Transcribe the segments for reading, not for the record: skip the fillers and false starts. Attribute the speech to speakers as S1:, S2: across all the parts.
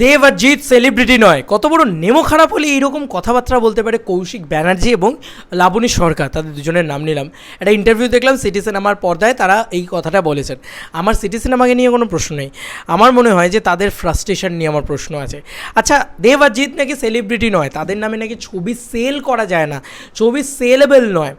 S1: দেব আর Jeet celebrity নয়, কত বড় নেমো খারাপ হলে এইরকম কথাবার্তা বলতে পারে কৌশিক ব্যানার্জি এবং লাবণী সরকার, তাদের দুজনের নাম নিলাম। একটা ইন্টারভিউ দেখলাম সিটি সিনেমার পর্দায়, তারা এই কথাটা বলেছেন। আমার সিটি সিনেমাকে নিয়ে কোনো প্রশ্ন নেই, আমার মনে হয় যে তাদের ফ্রাস্ট্রেশন নিয়ে আমার প্রশ্ন আছে। আচ্ছা, দেব আর জিৎ নাকি সেলিব্রিটি নয়, তাদের নামে নাকি ছবি সেল করা যায় না, ছবি সেলেবেল নয়,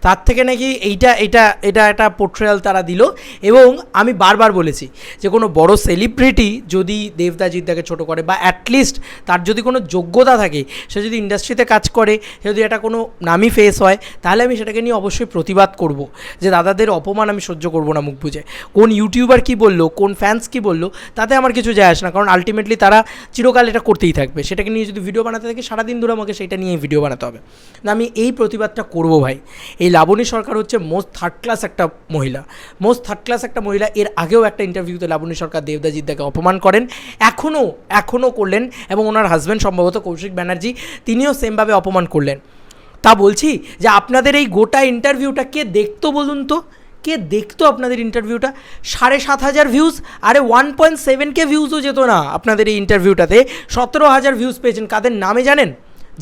S1: তার থেকে নাকি এইটা এটা এটা একটা পোর্ট্রেয়াল তারা দিল। এবং আমি বারবার বলেছি যে কোনো বড় সেলিব্রিটি যদি দেবদা জিদ্দাকে ছোটো করে, বা অ্যাটলিস্ট তার যদি কোনো যোগ্যতা থাকে, সে যদি ইন্ডাস্ট্রিতে কাজ করে, সে যদি একটা কোনো নামি ফেস হয়, তাহলে আমি সেটাকে নিয়ে অবশ্যই প্রতিবাদ করব, যে দাদাদের অপমান আমি সহ্য করব না মুখ বুঝে। কোন ইউটিউবার কী বললো, কোন ফ্যান্স কী বললো, তাতে আমার কিছু যায় আসে না, কারণ আলটিমেটলি তারা চিরকাল এটা করতেই থাকবে। সেটাকে নিয়ে যদি ভিডিও বানাতে থাকে, সারাদিন ধরে আমাকে সেটা নিয়ে ভিডিও বানাতে হবে না। আমি এই প্রতিবাদটা করব ভাই। এই লাবণী সরকার হচ্ছে মোস্ট থার্ড ক্লাস একটা মহিলা, মোস্ট থার্ড ক্লাস একটা মহিলা। এর আগেও একটা ইন্টারভিউতে লাবণী সরকার দেবদা জিদ্দাকে অপমান করেন, এখনও করলেন, এবং ওনার হাজব্যান্ড সম্ভবত কৌশিক ব্যানার্জি, তিনিও সেমভাবে অপমান করলেন। তা বলছি যে আপনাদের এই গোটা ইন্টারভিউটা কে দেখতো বলুন তো, কে দেখতো আপনাদের ইন্টারভিউটা? 7,500 ভিউজ, আরে 1.7K ভিউজও যেত না আপনাদের এই ইন্টারভিউটাতে, 17,000 ভিউজ পেয়েছেন। কাদের নামে জানেন?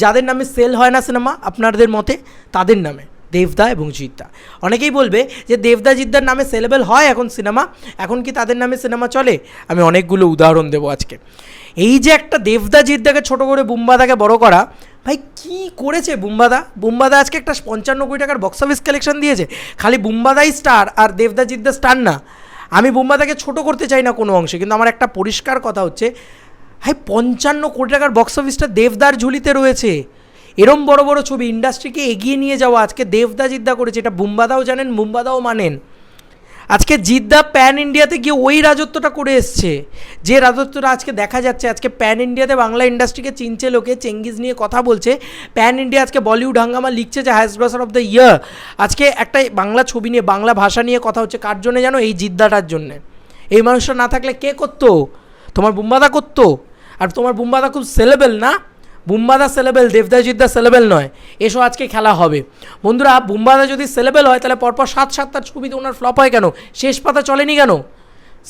S1: যাদের নামে সেল হয় না সিনেমা আপনাদের মতে, তাদের নামে, দেবদা এবং জিদ্দা। অনেকেই বলবে যে দেবদা জিদ্দার নামে সেলেবেল হয় এখন সিনেমা, এখন কি তাদের নামে সিনেমা চলে? আমি অনেকগুলো উদাহরণ দেবো আজকে। এই যে একটা দেবদা জিদ্দাকে ছোটো করে বুম্বাদাকে বড় করা, ভাই কি করেছে বুম্বাদা আজকে একটা 55 কোটি টাকার বক্স অফিস কালেকশন দিয়েছে। খালি বুম্বাদাই স্টার আর দেবদা জিদ্দা স্টার না। আমি বুম্বাদাকে ছোট করতে চাই না কোনো অংশে, কিন্তু আমার একটা পরিষ্কার কথা হচ্ছে, ভাই 55 কোটি টাকার বক্স অফিসটা দেবদার ঝুলিতে রয়েছে। এরম বড় বড় ছবি ইন্ডাস্ট্রিকে এগিয়ে নিয়ে যাওয়া আজকে দেবদা জিদ্দা করেছে, এটা বুম্বাদাও জানেন, বুম্বাদাও মানেন। আজকে জিদ্দা প্যান ইন্ডিয়াতে গিয়ে ওই রাজত্বটা করে এসছে, যে রাজত্বটা আজকে দেখা যাচ্ছে। আজকে প্যান ইন্ডিয়াতে বাংলা ইন্ডাস্ট্রিকে চিনছে লোকে, চেঙ্গিজ নিয়ে কথা বলছে। প্যান ইন্ডিয়া আজকে বলিউড হাঙ্গামা লিখছে যে highest grosser of the year. আজকে একটা বাংলা ছবি নিয়ে, বাংলা ভাষা নিয়ে কথা হচ্ছে, কার জন্য জানো? এই জিদ্দাটার জন্যে। এই মানুষটা না থাকলে কে করতো? তোমার বুম্বাদা করতো। আর তোমার বুম্বাদা খুব সেলেবেল না, বুম্বাদা সেলেবেল, দেবদা জিদ্দা সেলেবেল নয়। এসো আজকে খেলা হবে বন্ধুরা। বুম্বাদা যদি সেলেবেল হয়, তাহলে পরপর 7-7টা ছবিতে ওনার ফ্লপ হয় কেন? শেষ পাতা চলেনি কেন?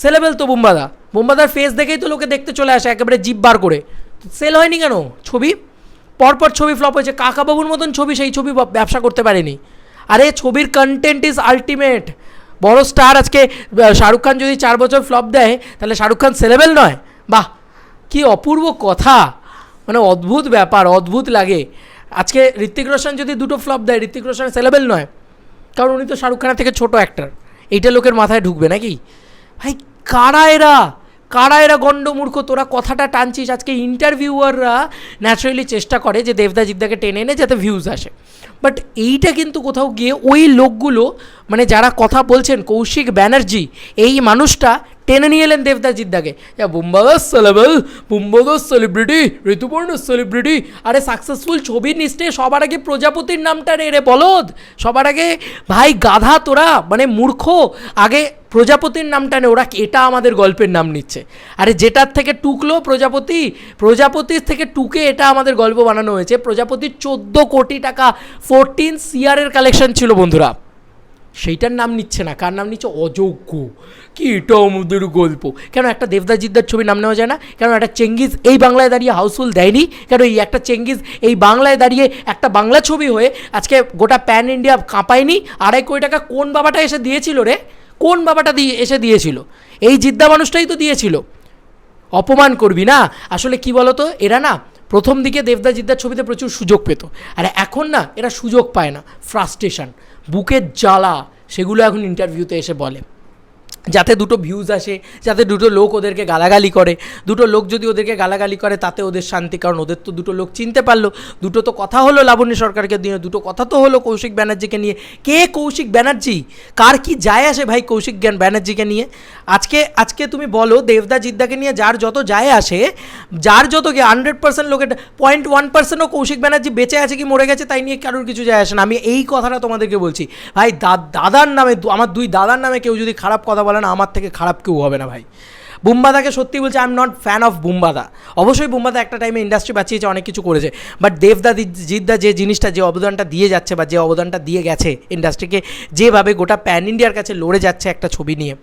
S1: সেলেবেল তো বুম্বাদার ফেস দেখেই তো লোকে দেখতে চলে আসে একেবারে জিভ বার করে। সেল হয়নি কেন ছবি? পরপর ছবি ফ্লপ হয়েছে। কাকাবাবুর মতন ছবি, সেই ছবি ব্যবসা করতে পারেনি। আরে ছবির কন্টেন্ট ইজ আলটিমেট। বড় স্টার আজকে শাহরুখ খান যদি 4 বছর ফ্লপ দেয়, তাহলে শাহরুখ খান সেলেবেল নয়? বাহ, কি অপূর্ব কথা, মানে অদ্ভুত ব্যাপার, অদ্ভুত লাগে। আজকে ঋত্বিক রোশন যদি 2টো ফ্লপ দেয়, ঋত্বিক রোশন সেলেবেল নয়? কারণ উনি তো শাহরুখ খানের থেকে ছোটো অ্যাক্টর। এইটা লোকের মাথায় ঢুকবে নাকি? ভাই কারা এরা গণ্ডমূর্খ? তোরা কথাটা টানছিস। আজকে ইন্টারভিউয়াররা ন্যাচারালি চেষ্টা করে যে দেবদা জিদ্দাকে টেনে এনে যাতে ভিউজ আসে, বাট এইটা কিন্তু কোথাও গিয়ে ওই লোকগুলো, মানে যারা কথা বলছেন, কৌশিক ব্যানার্জি এই মানুষটা টেনে নিয়ে এলেন দেবদা জিদ্দাকে। বুম্বাদা সেলেবেল, বুম্বাদা সেলিব্রিটি, ঋতুপর্ণ সেলিব্রিটি। আরে সাকসেসফুল ছবির নিশ্চে সবার আগে প্রজাপতির নামটা রে বলদ, সবার আগে। ভাই গাধা তোরা, মানে মূর্খ, আগে প্রজাপতির নামটা নে। ওরা এটা আমাদের গল্পের নাম নিচ্ছে। আরে যেটার থেকে টুকলো প্রজাপতির থেকে টুকে এটা আমাদের গল্প বানানো হয়েছে। প্রজাপতির 14 কোটি টাকা 14 CR কালেকশন ছিল বন্ধুরা, সেইটার নাম নিচ্ছে না। কার নাম নিচ্ছে? অযোগ্য। কি এটা আমাদের গল্প? কেন একটা দেবদা জিদ্দার ছবি নাম নেওয়া যায় না? কেন একটা চেঙ্গিজ এই বাংলায় দাঁড়িয়ে হাউসফুল দেয়নি? কেন এই একটা চেঙ্গিজ এই বাংলায় দাঁড়িয়ে একটা বাংলা ছবি হয়ে আজকে গোটা প্যান ইন্ডিয়া কাঁপায়নি? 2.5 কোটি টাকা কোন বাবাটা এসে দিয়েছিল রে? কোন বাবাটা এসে দিয়েছিল? এই জিদ্দা মানুষটাই তো দিয়েছিল। অপমান করবি না। আসলে কি বলতো, এরা না প্রথম দিকে দেবদা জিদ্দার ছবিতে প্রচুর সুযোগ পেত, আর এখন না এরা সুযোগ পায় না। ফ্রাস্ট্রেশন, বুকের জ্বালা, সেগুলো এখন ইন্টারভিউতে এসে বলে, যাতে 2টো ভিউজ আসে, যাতে 2টো লোক ওদেরকে গালাগালি করে। 2টো লোক যদি ওদেরকে গালাগালি করে তাতে ওদের শান্তি, কারণ ওদের তো 2টো লোক চিনতে পারলো। 2টো তো কথা হলো লাবণী সরকারকে নিয়ে, 2টো কথা তো হলো কৌশিক ব্যানার্জিকে নিয়ে। কে কৌশিক ব্যানার্জি? কার কি যায় আসে ভাই কৌশিক ব্যানার্জিকে নিয়ে? আজকে তুমি বলো দেবদা জিদ্দাকে নিয়ে যার যত যায় আসে, যার যত 100% লোকের 0.1%ও কৌশিক ব্যানার্জি বেঁচে আছে কি মরে গেছে তাই নিয়ে কারোর কিছু যায় আসে না। আমি এই কথাটা তোমাদেরকে বলছি ভাই। দাদার নামে, আমার 2 দাদার নামে কেউ যদি খারাপ কথা বলে না, আমার থেকে খারাপ কেউ হবে না ভাই। বুম্বাদাকে সত্যি বলছে, I am not fan of Bumbada. অবশ্যই বুম্বাদা একটা টাইমে ইন্ডাস্ট্রি বাঁচিয়েছে, অনেক কিছু করেছে, বাট দেবদা জিদ্দা যে জিনিসটা, যে অবদানটা দিয়ে যাচ্ছে বা যে অবদানটা দিয়ে গেছে ইন্ডাস্ট্রিকে, যেভাবে গোটা প্যান ইন্ডিয়ার কাছে লড়ে যাচ্ছে একটা ছবি নিয়ে,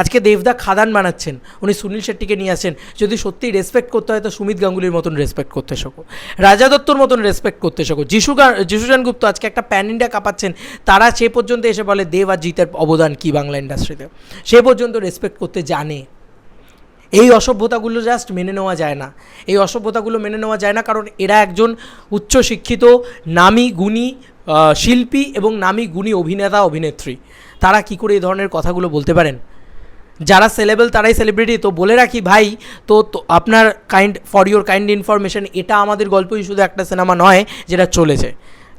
S1: আজকে দেবদা খাদান বানাচ্ছেন, উনি সুনীল শেট্টিকে নিয়ে আসছেন। যদি সত্যিই রেসপেক্ট করতে হয় তো সুমিত গাঙ্গুলির মতন রেসপেক্ট করতে শেখো, রাজা দত্তর মতন রেসপেক্ট করতে শেখো। যিশুজান গুপ্ত আজকে একটা প্যান ইন্ডিয়া কাঁপাচ্ছেন, তারা সে পর্যন্ত এসে বলে দেব আর জিতের অবদান কী বাংলা ইন্ডাস্ট্রিতে, সে পর্যন্ত রেসপেক্ট করতে জানে। এই অসভ্যতাগুলো জাস্ট মেনে নেওয়া যায় না, এই অসভ্যতাগুলো মেনে নেওয়া যায় না, কারণ এরা একজন উচ্চশিক্ষিত নামী গুণী শিল্পী এবং নামী গুণী অভিনেতা অভিনেত্রী, তারা কি করে এই ধরনের কথাগুলো বলতে পারেন? যারা সেলেবল তারাই সেলিব্রিটি। তো বলে রাখি ভাই, তো আপনার ফর ইউর কাইন্ড ইনফরমেশন, এটা আমাদের গল্পই শুধু একটা সিনেমা নয় যেটা চলেছে।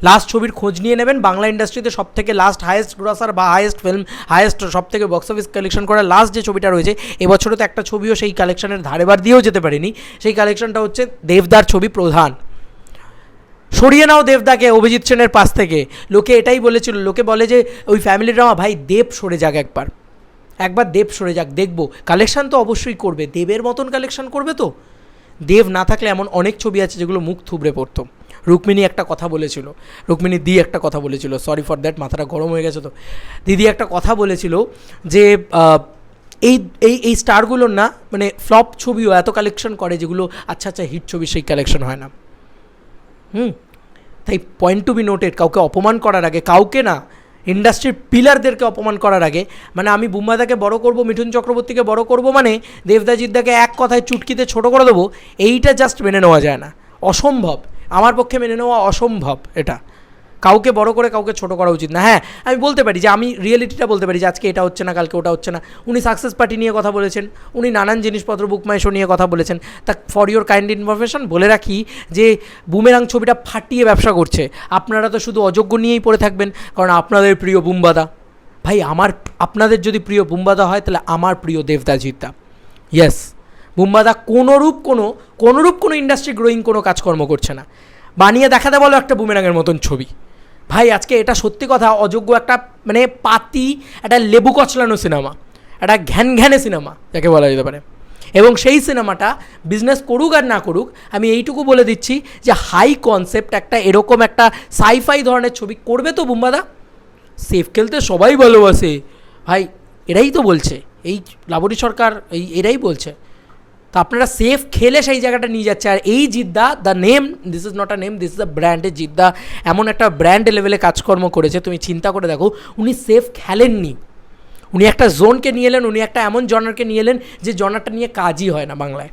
S1: লাস্ট ছবির খোঁজ নিয়ে নেবেন, বাংলা ইন্ডাস্ট্রিতে সব থেকে লাস্ট হায়েস্ট গ্রসার বা হায়েস্ট ফিল্ম, হায়েস্ট সব থেকে বক্স অফিস কালেকশন করা লাস্ট যে ছবিটা রয়েছে, এবছরে তো একটা ছবিও সেই কালেকশনের ধারেবার দিয়েও যেতে পারেনি। সেই কালেকশনটা হচ্ছে দেবদার ছবি প্রধান। সরিয়ে নাও দেবদাকে অভিজিৎ সেনের পাশ থেকে। লোকে এটাই বলেছিল, লোকে বলে যে ওই ফ্যামিলি ড্রামা, ভাই দেব সরে যাক, একবার দেব সরে যাক, দেখবো কালেকশান তো অবশ্যই করবে, দেবের মতন কালেকশান করবে তো। দেব না থাকলে এমন অনেক ছবি আছে যেগুলো মুখ থুবড়ে পড়তো। রুক্মিণী একটা কথা বলেছিল, রুক্মিণী দি একটা কথা বলেছিল, সরি ফর দ্যাট, মাথাটা গরম হয়ে গেছে তো। দিদি একটা কথা বলেছিল যে এই এই এই স্টারগুলোর না, মানে ফ্লপ ছবিও এত কালেকশন করে যেগুলো আচ্ছা আচ্ছা হিট ছবি সেই কালেকশন হয় না। তাই পয়েন্ট টু বি নোটেড, কাউকে অপমান করার আগে, কাউকে না ইন্ডাস্ট্রির পিলারদেরকে অপমান করার আগে, মানে আমি বুম্বাদাকে বড় করব, মিঠুন চক্রবর্তীকে বড় করব, মানে দেবদা জিদ্দাকে এক কথায় চুটকিতে ছোট করে দেবো, এইটা জাস্ট মেনে নেওয়া যায় না, অসম্ভব, আমার পক্ষে মেনে নেওয়া অসম্ভব। এটা কাউকে বড় করে কাউকে ছোট করা উচিত না। হ্যাঁ, আমি বলতে পারি যে আমি রিয়েলিটিটা বলতে পারি যে আজকে এটা হচ্ছে না, কালকে ওটা হচ্ছে না। উনি সাকসেস পার্টি নিয়ে কথা বলেছেন, উনি নানান জিনিসপত্র বুক মাই শো নিয়ে কথা বলেছেন। তা ফর ইউর কাইন্ড ইনফরমেশন বলে রাখি যে বুমেরাং ছবিটা ফাটিয়ে ব্যবসা করছে, আপনারা তো শুধু অযোগ্য নিয়েই পড়ে থাকবেন, কারণ আপনাদের প্রিয় বুম্বাদা। ভাই আপনাদের যদি প্রিয় বুম্বাদা হয়, তাহলে আমার প্রিয় দেবদা জিদ্দা। ইয়েস, বুম্বাদা কোনোরূপ কোনো ইন্ডাস্ট্রি গ্রোয়িং কোনো কাজকর্ম করছে না। বানিয়ে দেখাতে বলো একটা বুমেরাঙের মতন ছবি। ভাই আজকে এটা সত্যি কথা, অযোগ্য একটা মানে পাতি, একটা লেবু কচলানো সিনেমা, একটা ঘ্যানে সিনেমা যাকে বলা যেতে পারে। এবং সেই সিনেমাটা বিজনেস করুক আর না করুক, আমি এইটুকু বলে দিচ্ছি যে হাই কনসেপ্ট একটা এরকম একটা সাইফাই ধরনের ছবি করবে তো বুম্বাদা। সেফ খেলতে সবাই ভালোবাসে ভাই, এরাই তো বলছে, এই লাবণী সরকার এরাই বলছে। তো আপনারা সেফ খেলে সেই জায়গাটা নিয়ে যাচ্ছে। আর এই Jeddah, the name, this is not a name, this is a ব্র্যান্ডের জিদ্দা এমন একটা ব্র্যান্ড লেভেলে কাজকর্ম করেছে, তুমি চিন্তা করে দেখো। উনি সেফ খেলেননি, উনি একটা জোনকে নিয়ে এলেন, উনি একটা এমন জনারকে নিয়ে এলেন যে জনারটা নিয়ে কাজই হয় না বাংলায়,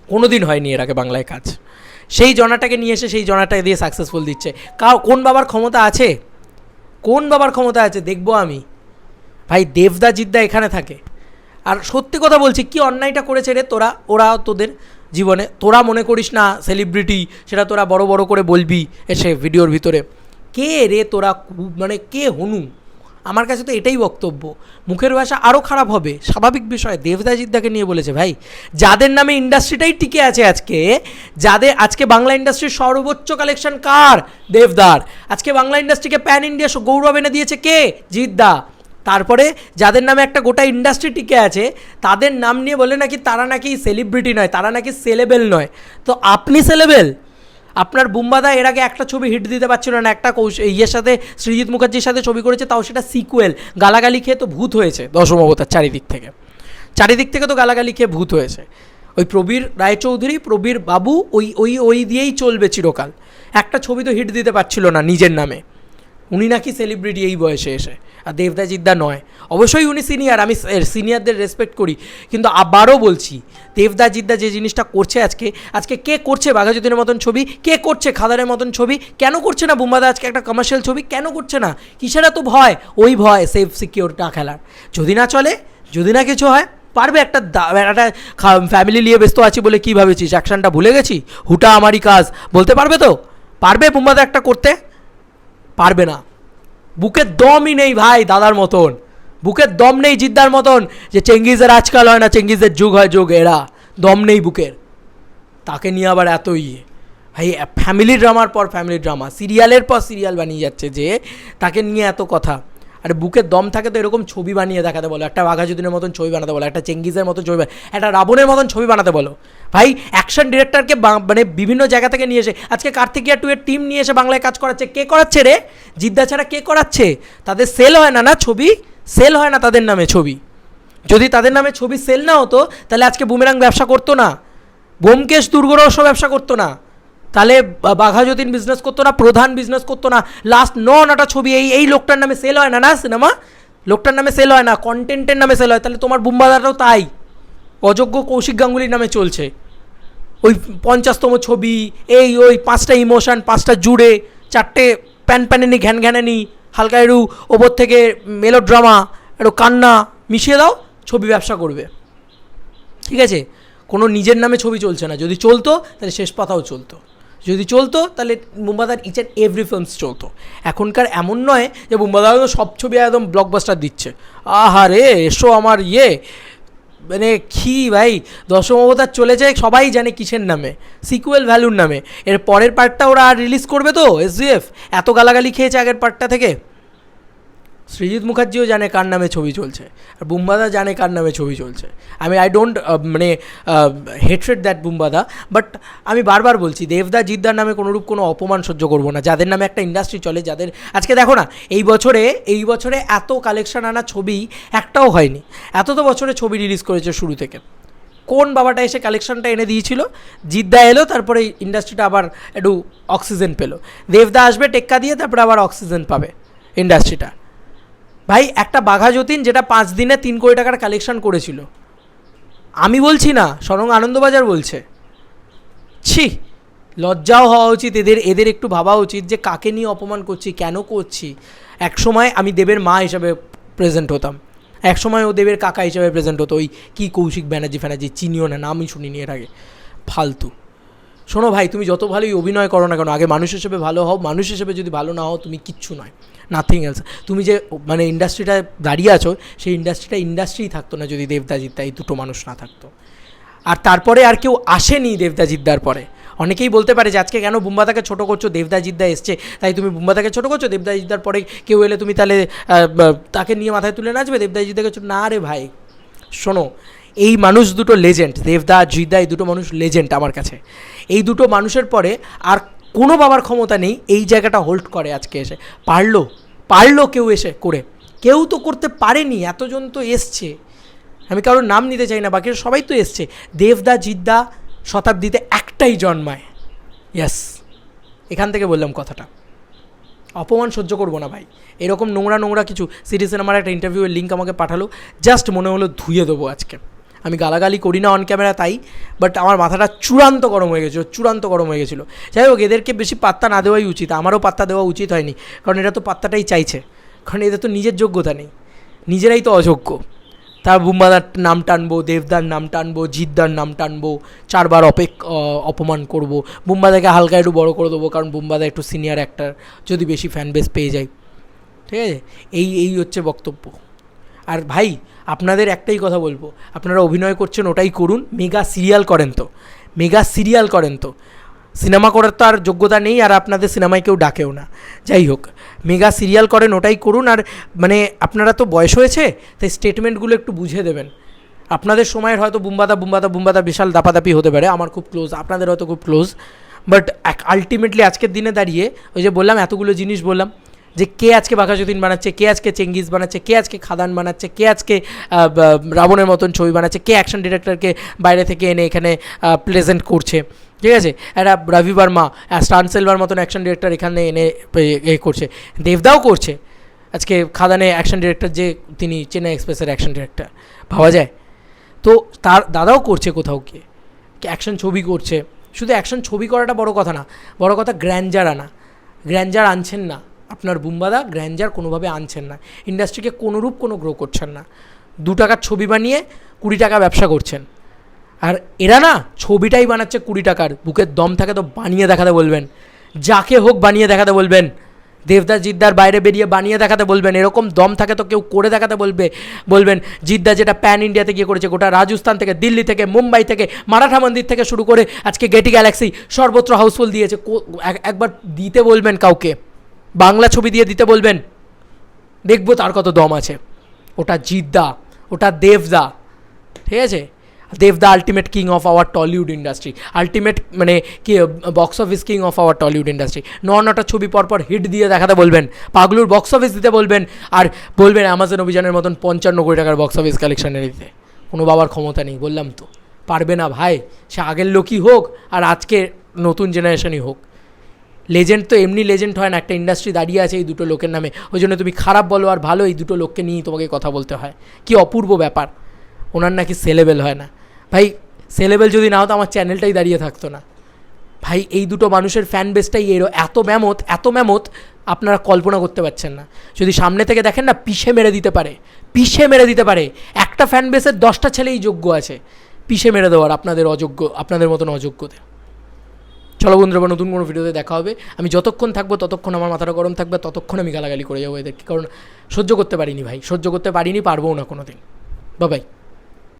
S1: কোনো দিন হয়নি এর আগে বাংলায় কাজ। সেই জনারটাকে নিয়ে এসে সেই জনারটাকে দিয়ে সাকসেসফুল দিচ্ছে। কোন বাবার ক্ষমতা আছে, কোন বাবার ক্ষমতা আছে দেখবো আমি। ভাই দেবদা জিদ্দা এখানে থাকে। আর সত্যি কথা বলছি, কি অন্যায়টা করেছে রে ওরা তোদের জীবনে, তোরা মনে করিস না সেলিব্রিটি, সেটা তোরা বড় বড় করে বলবি এসে ভিডিওর ভিতরে। কে রে তোরা, মানে কে হনু? আমার কাছে তো এটাই বক্তব্য। মুখের ভাষা আরও খারাপ হবে, স্বাভাবিক বিষয়। দেবদা জিদ্দাকে নিয়ে বলেছে ভাই, যাদের নামে ইন্ডাস্ট্রিটাই টিকে আছে আজকে বাংলা ইন্ডাস্ট্রির সর্বোচ্চ কালেকশন কার? দেবদার। আজকে বাংলা ইন্ডাস্ট্রিকে প্যান ইন্ডিয়া গৌরব এনে দিয়েছে কে? জিদ্দা। তারপরে যাদের নামে একটা গোটা ইন্ডাস্ট্রি টিকে আছে, তাদের নাম নিয়ে বলে নাকি তারা নাকি সেলিব্রিটি নয়, তারা নাকি সেলেবেল নয়। তো আপনি সেলেবেল? আপনার বুম্বাদা এর আগে একটা ছবি হিট দিতে পারছিল না, একটা ইয়ের সাথে, সৃজিত মুখার্জির সাথে ছবি করেছে, তাও সেটা সিকুয়েল। গালাগালি খেয়ে তো ভূত হয়েছে দশম অবতার, চারিদিক থেকে তো গালাগালি খেয়ে ভূত হয়েছে। ওই প্রবীর রায়চৌধুরী, প্রবীর বাবু, ওই দিয়েই চলবে চিরকাল। একটা ছবি তো হিট দিতে পারছিল না নিজের নামে, উনি নাকি সেলিব্রিটি এই বয়সে এসে। আর দেবদা জিদ্দা নয়। অবশ্যই উনি সিনিয়র, আমি সিনিয়রদের রেসপেক্ট করি, কিন্তু আবারও বলছি, দেবদা জিদ্দা যে জিনিসটা করছে আজকে কে করছে বাঘাযতীনের মতন ছবি, কে করছে খাদারের মতন ছবি, কেন করছে না বুম্বাদা আজকে একটা কমার্শিয়াল ছবি, কেন করছে না? কিসের এত ভয়? ওই ভয় সেফ সিকিউর না খেলার। যদি না চলে, যদি না কিছু হয়, পারবে একটা ফ্যামিলি নিয়ে ব্যস্ত আছি বলে কী ভাবেছিস অ্যাকশনটা ভুলে গেছি, হুটা আমারই কাজ বলতে পারবে তো? পারবে বুম্বাদা একটা করতে? পারবে না। বুকের দমই নেই ভাই দাদার মতন, বুকের দম নেই জিদ্দার মতন, যে চেঙ্গিজের আজকাল হয় না, চেঙ্গিজের যুগ হয় যুগ, এরা দম নেই বুকের। তাকে নিয়ে আবার এত ভাই ফ্যামিলি ড্রামার পর ফ্যামিলি ড্রামা, সিরিয়ালের পর সিরিয়াল বানিয়ে যাচ্ছে, যে তাকে নিয়ে এত কথা। আর বুকের দম থাকে তো এরকম ছবি বানিয়ে দেখাতে বলো, একটা বাঘাযতীনের মতন ছবি বানাতে বলো, একটা চেঙ্গিজের মতন ছবি, একটা রাবণের মতন ছবি বানাতে বলো। ভাই অ্যাকশন ডিরেক্টরকে মানে বিভিন্ন জায়গা থেকে নিয়ে এসে আজকে কার্তিকিয়া 2 এর টিম নিয়ে এসে বাংলায় কাজ করাচ্ছে। কে করাচ্ছে রে? জিদ্দা ছাড়া কে করাচ্ছে? তাদের সেল হয় না, না ছবি সেল হয় না তাদের নামে ছবি। যদি তাদের নামে ছবি সেল না হতো তাহলে আজকে বুমেরাং ব্যবসা করতো না, ব্যোমকেশ দুর্গরহস্য ব্যবসা করতো না, তাহলে বাঘাযতীন বিজনেস করতো না, প্রধান বিজনেস করতো না। লাস্ট 9টা ছবি এই লোকটার নামে সেল হয় না, না সিনেমা লোকটার নামে সেল হয় না, কন্টেন্টের নামে সেল হয়। তাহলে তোমার বুম্বাদাটাও তাই, অযোগ্য কৌশিক গাঙ্গুলির নামে চলছে। ওই 50তম ছবি, ওই 5টা ইমোশন, 5টা জুড়ে, 4টে প্যানপ্যানেনি ঘ্যান ঘ্যানানি, হালকা একটু ওপর থেকে মেলোড্রামা, একটু কান্না মিশিয়ে দাও, ছবি ব্যবসা করবে। ঠিক আছে, কোনো নিজের নামে ছবি চলছে না। যদি চলতো তাহলে শেষ পাতাও চলতো, যদি চলতো তাহলে বুম্বাদার ইচ অ্যান্ড এভরি ফিল্মস চলতো। এখনকার এমন নয় যে বুম্বাদার সব ছবি একদম ব্লকবাস্টার দিচ্ছে। আহারে এসো আমার মানে কি ভাই, দশম অবতার চলেছে সবাই জানে কিসের নামে, সিকুয়েল ভ্যালুর নামে। এর পরের পার্টটা ওরা আর রিলিজ করবে তো এসজিএফ, এত গালাগালি খেয়েছে আগের পার্টটা থেকে। সৃজিত মুখার্জিও জানে কার নামে ছবি চলছে, আর বুম্বাদা জানে কার নামে ছবি চলছে। আই ডোন্ট মানে হেট্রেড দ্যাট বুম্বাদা, বাট আমি বারবার বলছি দেবদা জিদ্দার নামে কোনোরূপ কোনো অপমান সহ্য করবো না। যাদের নামে একটা ইন্ডাস্ট্রি চলে, যাদের আজকে দেখো না এই বছরে এত কালেকশন আনা ছবি একটাও হয়নি। এত তো বছরে ছবি রিলিজ করেছে শুরু থেকে, কোন বাবাটা এসে কালেকশনটা এনে দিয়েছিল? জিদ্দা এলো, তারপরে ইন্ডাস্ট্রিটা আবার একটু অক্সিজেন পেলো। দেবদা আসবে টেক্কা দিয়ে, তারপরে আবার অক্সিজেন পাবে ইন্ডাস্ট্রিটা। ভাই একটা বাঘাযতীন যেটা 5 দিনে 3 কোটি টাকার কালেকশন করেছিল, আমি বলছি না, স্বয়ং আনন্দবাজার বলছে। ছি, লজ্জাও হওয়া উচিত এদের একটু ভাবা উচিত যে কাকে নিয়ে অপমান করছি, কেন করছি। একসময় আমি দেবের মা হিসাবে প্রেজেন্ট হতাম, একসময় ও দেবের কাকা হিসাবে প্রেজেন্ট হতো। ওই কি কৌশিক ব্যানার্জি চিনিও না, নামই শুনিনি এর আগে, ফালতু। শোনো ভাই, তুমি যত ভালোই অভিনয় করো না কেন, আগে মানুষ হিসেবে ভালো হও। মানুষ হিসেবে যদি ভালো না হও, তুমি কিচ্ছু নয়, নাথিং এলস। তুমি যে মানে ইন্ডাস্ট্রিটা দাঁড়িয়ে আছো, সেই ইন্ডাস্ট্রিই থাকতো না যদি দেবদা জিদ্দা এই দুটো মানুষ না থাকতো। আর তারপরে আর কেউ আসেনি দেবদা জিদ্দার পরে। অনেকেই বলতে পারে যে আজকে কেন বুম্বাদাকে ছোটো করছো, দেবদা জিদ্দা এসছে তাই তুমি বুম্বাদাকে ছোটো করছো, দেবদা জিদ্দার পরে কেউ এলে তুমি তাহলে তাকে নিয়ে মাথায় তুলে নাচবে, দেবদা জিদ্দাকে না রে ভাই। শোনো, এই মানুষ দুটো লেজেন্ড, দেবদা জিদ্দা, এই দুটো মানুষ লেজেন্ড আমার কাছে। এই দুটো মানুষের পরে আর কোনো বাবার ক্ষমতা নেই এই জায়গাটা হোল্ড করে। আজকে এসে পারলো কেউ এসে করে, কেউ তো করতে পারেনি। এতজন তো এসছে, আমি কারোর নাম নিতে চাই না, বাকি সবাই তো এসছে। দেবদা জিদ্দা শতাব্দীতে একটাই জন্মায়, ইয়াস, এখান থেকে বললাম কথাটা। অপমান সহ্য করবো না ভাই, এরকম নোংরা কিছু। সিটিজেন আমার একটা ইন্টারভিউয়ের লিঙ্ক আমাকে পাঠালো, জাস্ট মনে হলো ধুয়ে দেবো আজকে। আমি গালাগালি করি না অন ক্যামেরা তাই, বাট আমার মাথাটা চূড়ান্ত গরম হয়ে গেছিলো। যাই হোক, এদেরকে বেশি পাত্তা না দেওয়াই উচিত, আমারও পাত্তা দেওয়া উচিত হয়নি, কারণ এরা তো পাত্তাটাই চাইছে, কারণ এদের তো নিজের যোগ্যতা নেই, নিজেরাই তো অযোগ্য। তা বুম্বাদার নাম টানবো, দেবদার নাম টানবো, জিদ্দার নাম টানবো, 4 বার অপমান করব, বুম্বাদাকে হালকা একটু বড় করে দেবো, কারণ বুম্বাদা একটু সিনিয়র অ্যাক্টার, যদি বেশি ফ্যান বেস পেয়ে যায়। ঠিক আছে, এই হচ্ছে বক্তব্য। আর ভাই আপনাদের একটাই কথা বলবো, আপনারা অভিনয় করছেন ওটাই করুন, মেগা সিরিয়াল করেন তো, সিনেমা করার তো আর যোগ্যতা নেই, আর আপনাদের সিনেমায় কেউ ডাকেও না। যাই হোক, মেগা সিরিয়াল করেন ওটাই করুন। আর মানে আপনারা তো বয়স হয়েছে, তাই স্টেটমেন্টগুলো একটু বুঝে দেবেন। আপনাদের সময়ের হয়তো বুম্বাদা বিশাল দাপাদাপি হতে পারে, আমার খুব ক্লোজ, আপনাদের হয়তো খুব ক্লোজ, বাট আলটিমেটলি আজকের দিনে দাঁড়িয়ে ওই যে বললাম, এতগুলো জিনিস বললাম, যে কে আজকে বাঘাযতীন বানাচ্ছে, কে আজকে চেঙ্গিজ বানাচ্ছে, কে আজকে খাদান বানাচ্ছে, কে আজকে রাবণের মতন ছবি বানাচ্ছে, কে অ্যাকশন ডিরেক্টরকে বাইরে থেকে এনে এখানে প্রেজেন্ট করছে। ঠিক আছে, একটা রবি বর্মা, স্টান সিলভার মতন অ্যাকশন ডিরেক্টর এখানে এনে করছে, দেবদাও করছে আজকে খাদানে অ্যাকশন ডিরেক্টর, যে তিনি চেন্নাই এক্সপ্রেসের অ্যাকশন ডিরেক্টর, ভাবা যায়? তো তার দাদাও করছে কোথাও গিয়ে অ্যাকশন ছবি করছে। শুধু অ্যাকশন ছবি করাটা বড় কথা না, বড় কথা গ্র্যান্ডার আনা। গ্র্যান্ডার আনছেন না আপনার বুম্বাদা, গ্র্যান্ডার কোনোভাবে আনছেন না, ইন্ডাস্ট্রিকে কোনোরূপ কোনো গ্রো করছেন না। 2 টাকার ছবি বানিয়ে 20 টাকা ব্যবসা করছেন। আর এরা না ছবিটাই বানাচ্ছে 20 টাকার, বুকের দম থাকে তো বানিয়ে দেখাতে বলবেন, যাকে হোক বানিয়ে দেখাতে বলবেন, দেবদা জিদ্দার বাইরে বেরিয়ে বানিয়ে দেখাতে বলবেন, এরকম দম থাকে তো কেউ করে দেখাতে বলবেন। জিদ্দা যেটা প্যান ইন্ডিয়াতে গিয়ে করেছে, গোটা রাজস্থান থেকে, দিল্লি থেকে, মুম্বাই থেকে, মারাঠা মন্দির থেকে শুরু করে আজকে গেটি গ্যালাক্সি সর্বত্র হাউসফুল দিয়েছে। একবার দিতে বলবেন কাউকে, বাংলা ছবি দিয়ে দিতে বলবেন, দেখবো তার কত দম আছে। ওটা জিদ্দা, ওটা দেবদা, ঠিক আছে? দেবদা ultimate king of our Tollywood industry, ultimate মানে কি box office king of our Tollywood industry. নটা ছবি পরপর হিট দিয়ে দেখাতে বলবেন, পাগলুর বক্স অফিস দিতে বলবেন, আর বলবেন অ্যামাজন অভিযানের মতন 55 কোটি টাকার বক্স অফিস কালেকশানে দিতে। কোনো বাবার ক্ষমতা নেই, বললাম তো, পারবে না ভাই। সে আগের লোকই হোক আর আজকে নতুন জেনারেশনই হোক, লেজেন্ড তো এমনি লেজেন্ড হয় না, একটা ইন্ডাস্ট্রি দাঁড়িয়ে আছে এই দুটো লোকের নামে। ওই জন্য তুমি খারাপ বলো আর ভালো, এই দুটো লোককে নিয়েই তোমাকে কথা বলতে হয়। কি অপূর্ব ব্যাপার। ওনার নাকি সেলেবেল হয় না। ভাই সেলেবেল যদি না হতো আমার চ্যানেলটাই দাঁড়িয়ে থাকতো না ভাই। এই দুটো মানুষের ফ্যান বেসটাই এত ম্যামথ আপনারা কল্পনা করতে পারছেন না। যদি সামনে থেকে দেখেন না, পিষে মেরে দিতে পারে। একটা ফ্যান বেসের 10টা ছেলেই যোগ্য আছে পিষে মেরে দেওয়ার, আপনাদের মতন অযোগ্যদের। চলো বন্ধুরা, নতুন কোনো ভিডিওতে দেখা হবে। আমি যতক্ষণ থাকবো ততক্ষণ আমার মাথাটা গরম থাকবে, ততক্ষণ আমি গালাগালি করে যাবো এদেরকে, কারণ সহ্য করতে পারিনি ভাই, পারবও না কোনো দিন। বাই।